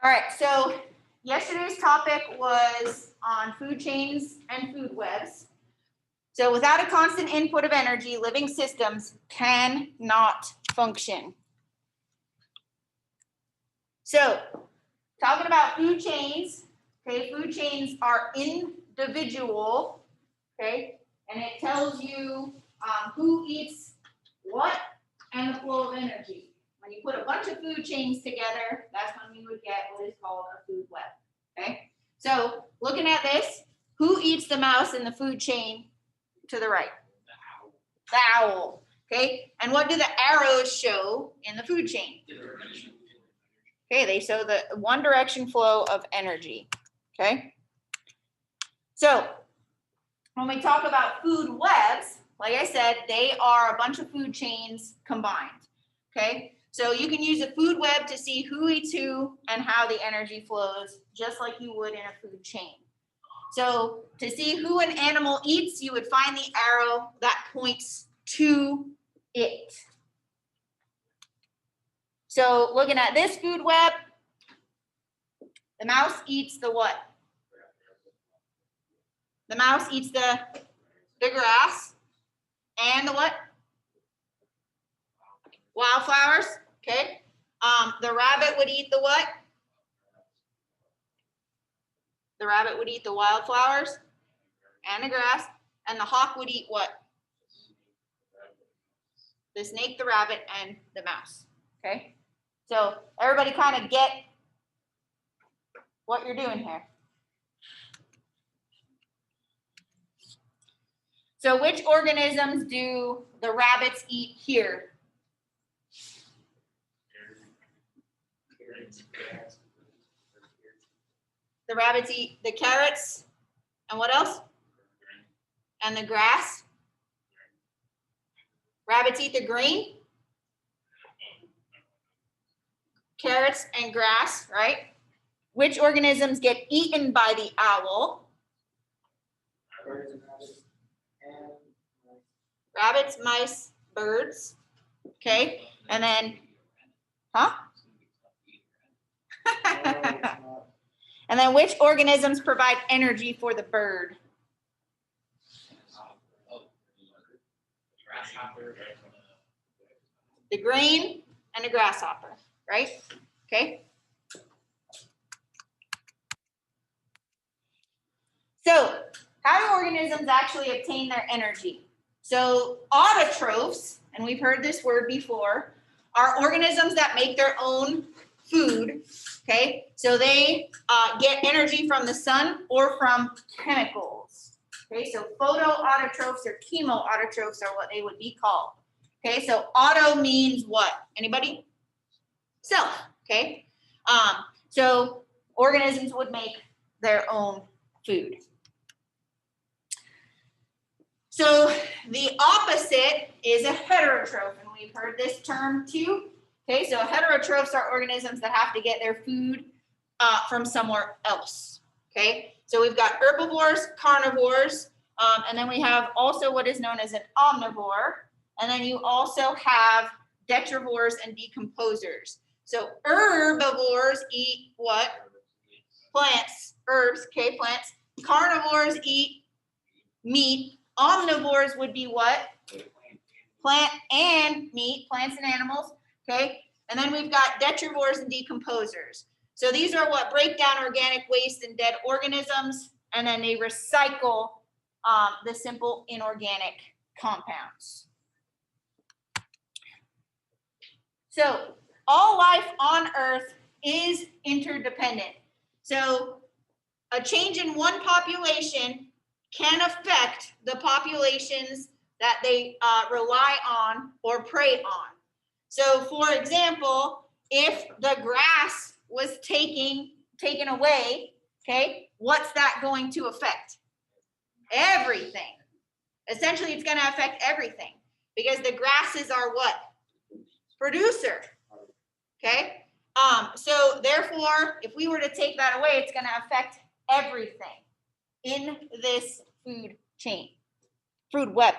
All right, so yesterday's topic was on food chains and food webs. So without a constant input of energy, living systems cannot function. So talking about food chains, okay, food chains are individual, okay, and it tells you who eats what and the flow of energy. When you put a bunch of food chains together, that's when we would get what is called a food web, okay? So looking at this, who eats the mouse in the food chain to the right? The owl, okay? And what do the arrows show in the food chain? Okay, they show the one direction flow of energy, okay? So when we talk about food webs, like I said, they are a bunch of food chains combined, okay? So you can use a food web to see who eats who and how the energy flows, just like you would in a food chain. So to see who an animal eats, you would find the arrow that points to it. So looking at this food web, the mouse eats the what? The mouse eats the grass and the what? Wildflowers, okay. The rabbit would eat the what? The rabbit would eat the wildflowers and the grass, and the hawk would eat what? The snake, the rabbit, and the mouse, okay? So everybody kind of get what you're doing here. So which organisms do the rabbits eat here? The rabbits eat the carrots, and what else? And the grass. Rabbits eat the grain, carrots and grass, right? Which organisms get eaten by the owl? Rabbits, mice, birds, okay? And then, and then which organisms provide energy for the bird? The grain and the grasshopper, right? Okay. So how do organisms actually obtain their energy? So autotrophs, and we've heard this word before, are organisms that make their own food, okay? So they get energy from the sun or from chemicals, okay? So photoautotrophs or chemoautotrophs are what they would be called, okay? So auto means what? Anybody? Self, okay? So organisms would make their own food. So the opposite is a heterotroph, and we've heard this term too. Okay, so heterotrophs are organisms that have to get their food from somewhere else. Okay, so we've got herbivores, carnivores, and then we have also what is known as an omnivore, and then you also have detrivores and decomposers. So herbivores eat what? Plants, herbs, okay, plants. Carnivores eat meat. Omnivores would be what? Plant and meat, plants and animals, okay? And then we've got detrivores and decomposers. So these are what break down organic waste and dead organisms, and then they recycle the simple inorganic compounds. So all life on Earth is interdependent. So a change in one population can affect the populations that they rely on or prey on. So for example, if the grass was taken away, okay, what's that going to affect? Everything. Essentially, it's going to affect everything because the grasses are what? Producer, okay? So therefore, if we were to take that away, it's going to affect everything in this food chain, food web.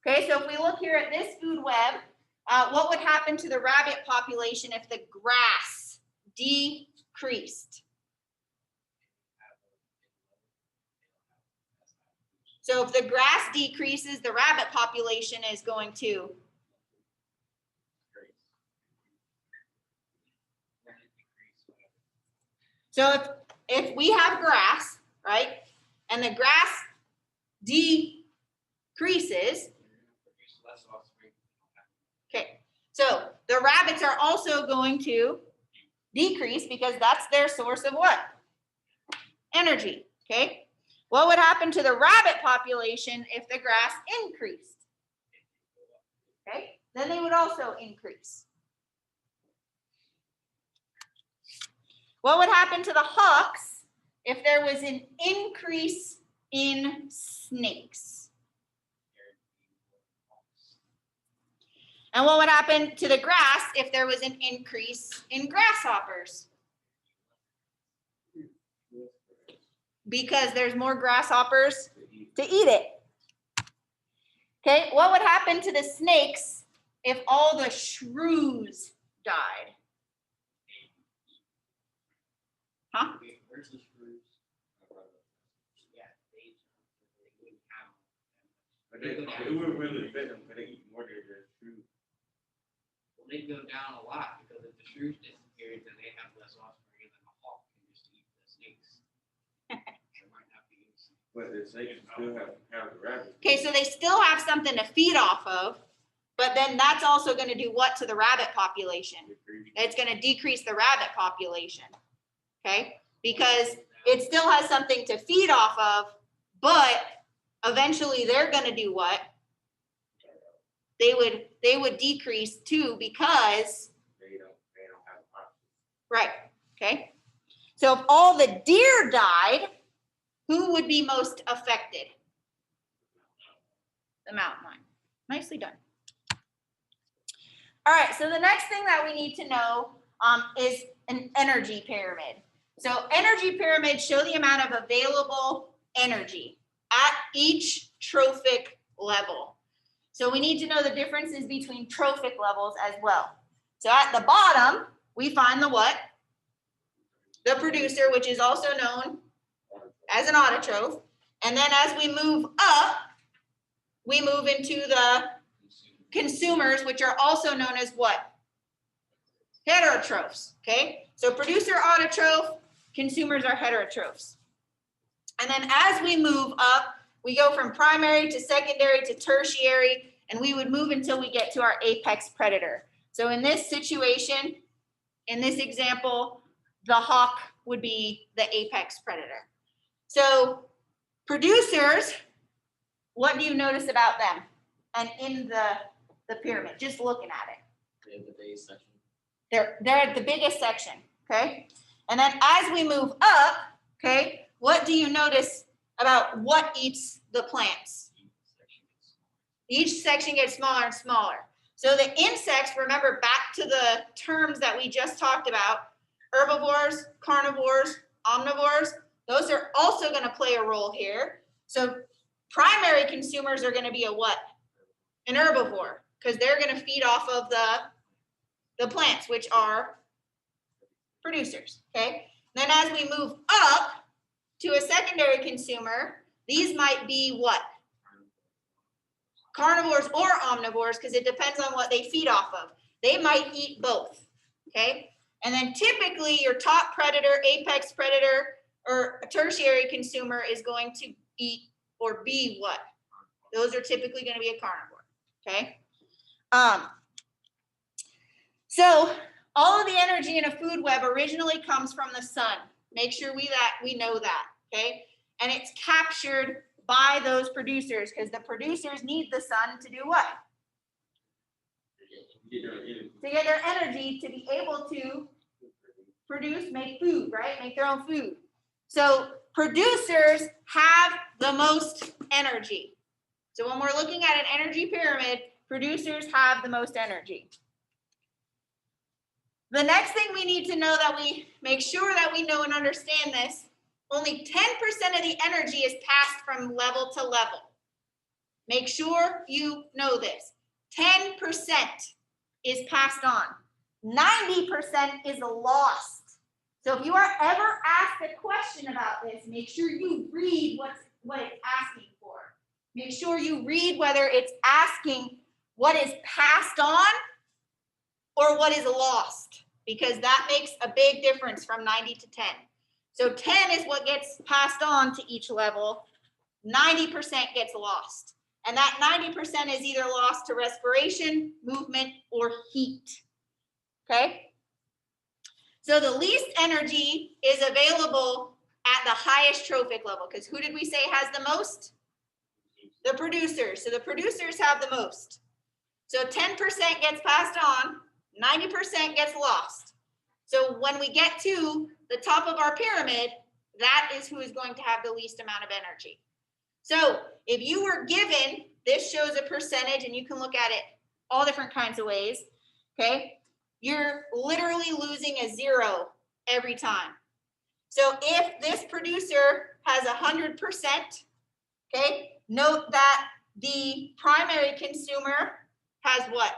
Okay, so if we look here at this food web, what would happen to the rabbit population if the grass decreased. So if the grass decreases, the rabbit population is going to So if we have grass, right, and the grass decreases, okay, so the rabbits are also going to decrease because that's their source of what? Energy, okay? What would happen to the rabbit population if the grass increased? Okay, then they would also increase. What would happen to the hawks if there was an increase in snakes? And what would happen to the grass if there was an increase in grasshoppers? Because there's more grasshoppers to eat it. Okay, what would happen to the snakes if all the shrews died? Huh? It would really fit them, but they eat more than the shrews. Well, they go down a lot because if the shrews disappeared, then they have less offspring than the hawk can just eat the snakes. There might not be. But the snakes still have the rabbits. Okay, so they still have something to feed off of, but then that's also going to do what to the rabbit population? It's going to decrease the rabbit population, okay? Because it still has something to feed off of, but eventually they're going to do what? They would decrease too because They don't have options. right, okay? So if all the deer died, who would be most affected? The mountain lion. Nicely done. All right, so the next thing that we need to know is an energy pyramid. So energy pyramids show the amount of available energy at each trophic level. So we need to know the differences between trophic levels as well. So at the bottom, we find the what? The producer, which is also known as an autotroph. And then as we move up, we move into the consumers, which are also known as what? Heterotrophs, okay? So producer autotroph, consumers are heterotrophs. And then as we move up, we go from primary to secondary to tertiary, and we would move until we get to our apex predator. So in this situation, in this example, the hawk would be the apex predator. So producers, what do you notice about them? And in the pyramid, just looking at it. They have the base section. They're at the biggest section, okay? And then as we move up, okay, what do you notice about what eats the plants? Each section gets smaller and smaller. So the insects, remember back to the terms that we just talked about, herbivores, carnivores, omnivores, those are also going to play a role here. So primary consumers are going to be a what? An herbivore, because they're going to feed off of the plants, which are producers, okay? Then as we move up to a secondary consumer, these might be what? Carnivores or omnivores, because it depends on what they feed off of. They might eat both, okay? And then typically your top predator, apex predator, or a tertiary consumer is going to eat or be what? Those are typically going to be a carnivore, okay? So all of the energy in a food web originally comes from the sun. Make sure we know that, okay? And it's captured by those producers because the producers need the sun to do what? To get their energy to be able to produce, make food, right? Make their own food. So producers have the most energy. So when we're looking at an energy pyramid, producers have the most energy. The next thing we need to know that we make sure that we know and understand this, only 10% of the energy is passed from level to level. Make sure you know this. 10% is passed on. 90% is lost. So if you are ever asked a question about this, make sure you read what it's asking for. Make sure you read whether it's asking what is passed on or what is lost, because that makes a big difference from 90 to 10. So 10 is what gets passed on to each level. 90% gets lost. And that 90% is either lost to respiration, movement, or heat. Okay? So the least energy is available at the highest trophic level, because who did we say has the most? The producers. So the producers have the most. So 10% gets passed on, 90% gets lost. So when we get to the top of our pyramid, that is who is going to have the least amount of energy. So if you were given, this shows a percentage, and you can look at it all different kinds of ways, okay? You're literally losing a 0 every time. So if this producer has 100%, okay, note that the primary consumer has what?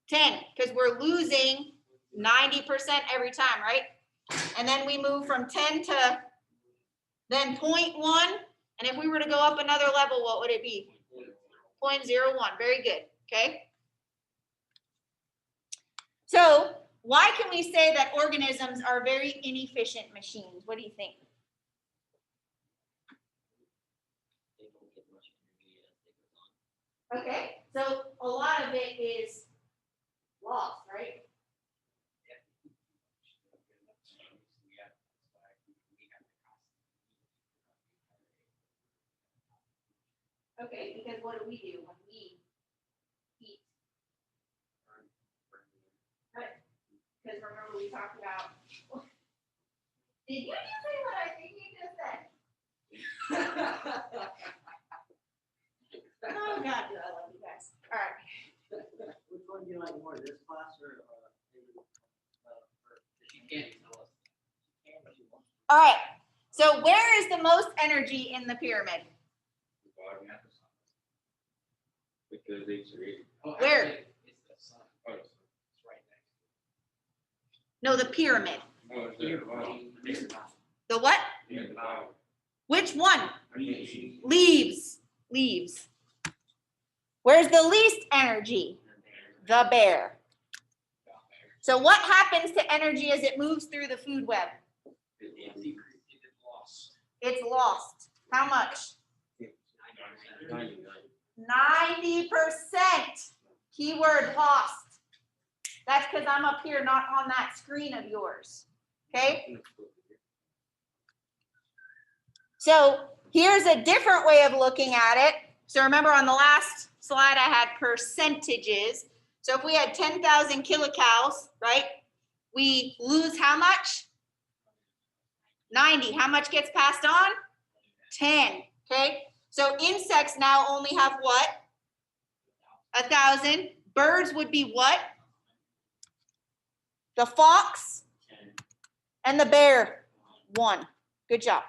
10, because we're losing 90% every time, right? And then we move from 10 to then 0.1. And if we were to go up another level, what would it be? 0.01. Very good. Okay. So why can we say that organisms are very inefficient machines? What do you think? They don't get much energy as they go on. Okay. So a lot of it is lost, right? Okay, because what do we do when we eat? Right. Because remember we talked about. Did you just say what I think you just said? Oh God, do I love you guys. All right. Which one do you like more, this class or maybe, She can't tell us. All right. So where is the most energy in the pyramid? Because they create. Oh, Where? actually, it's the sun. Oh, It's right next No, the pyramid. oh, it's to it. the bottom. The what? Yeah, the bottom. Which one? I can't see. Leaves. Leaves. Where's the least energy? The bear. So what happens to energy as it moves through the food web? It's lost. How much? 90%. Keyword lost. That's because I'm up here, not on that screen of yours. Okay? So here's a different way of looking at it. So remember on the last slide I had percentages. So if we had 10,000 kilocalories, right? We lose how much? 90. How much gets passed on? 10. Okay? So insects now only have what? 1,000. Birds would be what? The fox and the bear, 1. Good job.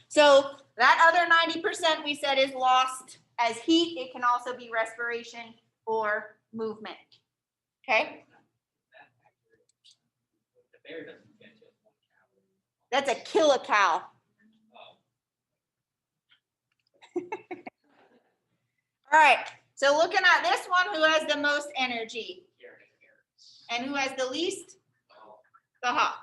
So that other 90% we said is lost as heat. It can also be respiration or movement. Okay? The bear doesn't get just 1 calorie. That's a kilocal. All right. So looking at this one, who has the most energy? And who has the least? The hawk.